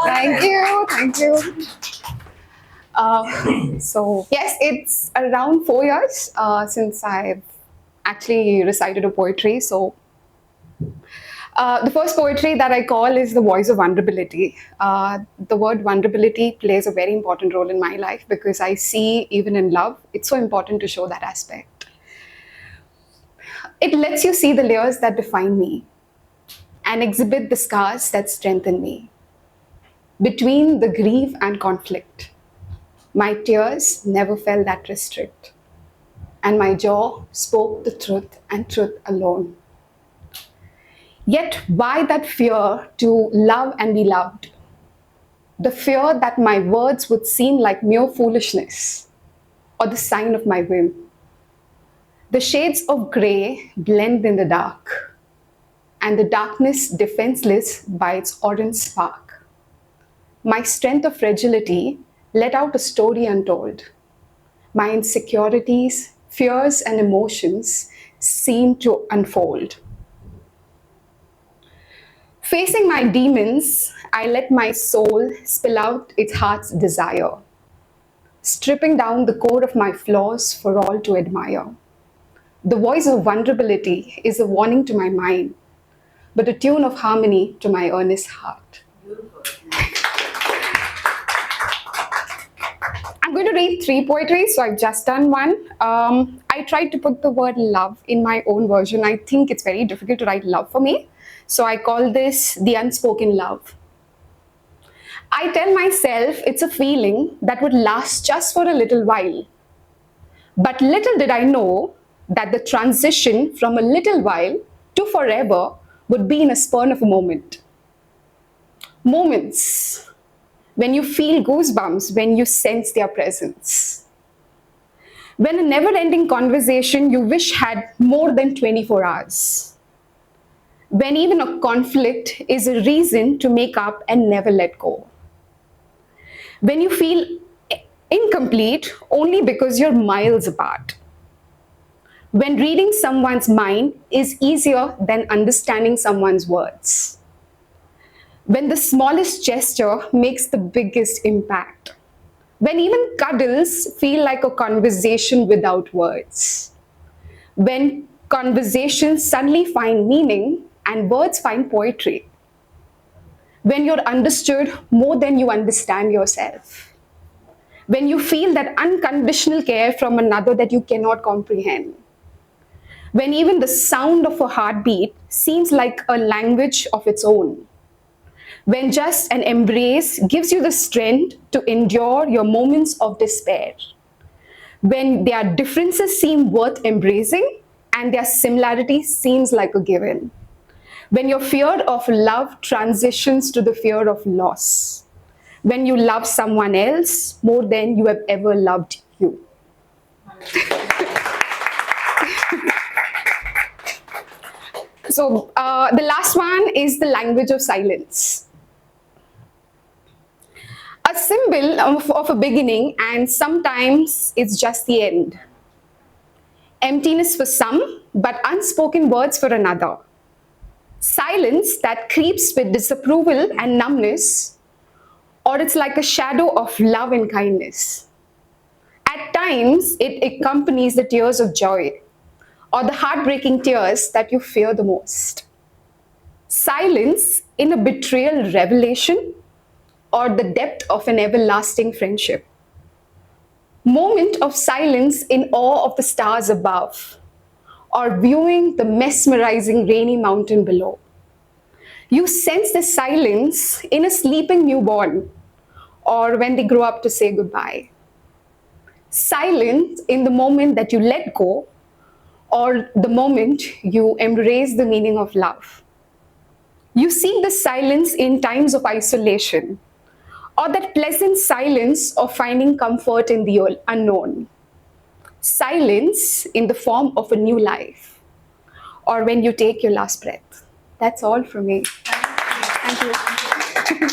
Thank you. Thank you. So, yes, it's around 4 years since I've actually recited a poetry. So, the first poetry that I call is The Voice of Vulnerability. The word vulnerability plays a very important role in my life because I see, even in love, it's so important to show that aspect. It lets you see the layers that define me and exhibit the scars that strengthen me. Between the grief and conflict, my tears never felt that restrict, and my jaw spoke the truth and truth alone. Yet, why that fear to love and be loved? The fear that my words would seem like mere foolishness or the sign of my whim. The shades of grey blend in the dark, and the darkness defenseless by its orange spark. My strength of fragility let out a story untold. My insecurities, fears, and emotions seem to unfold. Facing my demons, I let my soul spill out its heart's desire, stripping down the core of my flaws for all to admire. The voice of vulnerability is a warning to my mind, but a tune of harmony to my earnest heart. I'm going to read 3 poetries, so I've just done one. I tried to put the word love in my own version. I think it's very difficult to write love for me. So I call this the unspoken love. I tell myself it's a feeling that would last just for a little while. But little did I know that the transition from a little while to forever would be in a spurn of a moment. Moments when you feel goosebumps, when you sense their presence. When a never-ending conversation you wish had more than 24 hours. When even a conflict is a reason to make up and never let go. When you feel incomplete only because you're miles apart. When reading someone's mind is easier than understanding someone's words. When the smallest gesture makes the biggest impact. When even cuddles feel like a conversation without words. When conversations suddenly find meaning and words find poetry. When you're understood more than you understand yourself. When you feel that unconditional care from another that you cannot comprehend. When even the sound of a heartbeat seems like a language of its own. When just an embrace gives you the strength to endure your moments of despair. When their differences seem worth embracing and their similarity seems like a given. When your fear of love transitions to the fear of loss. When you love someone else more than you have ever loved you. So the last one is the language of silence. A symbol of a beginning, and sometimes it's just the end. Emptiness for some, but unspoken words for another. Silence that creeps with disapproval and numbness, or it's like a shadow of love and kindness. At times, it accompanies the tears of joy, or the heartbreaking tears that you fear the most. Silence in a betrayal revelation, or the depth of an everlasting friendship. Moment of silence in awe of the stars above, or viewing the mesmerizing rainy mountain below. You sense the silence in a sleeping newborn, or when they grow up to say goodbye. Silence in the moment that you let go, or the moment you embrace the meaning of love. You seek the silence in times of isolation, or that pleasant silence of finding comfort in the unknown. Silence in the form of a new life, or when you take your last breath. That's all from me. Thank you.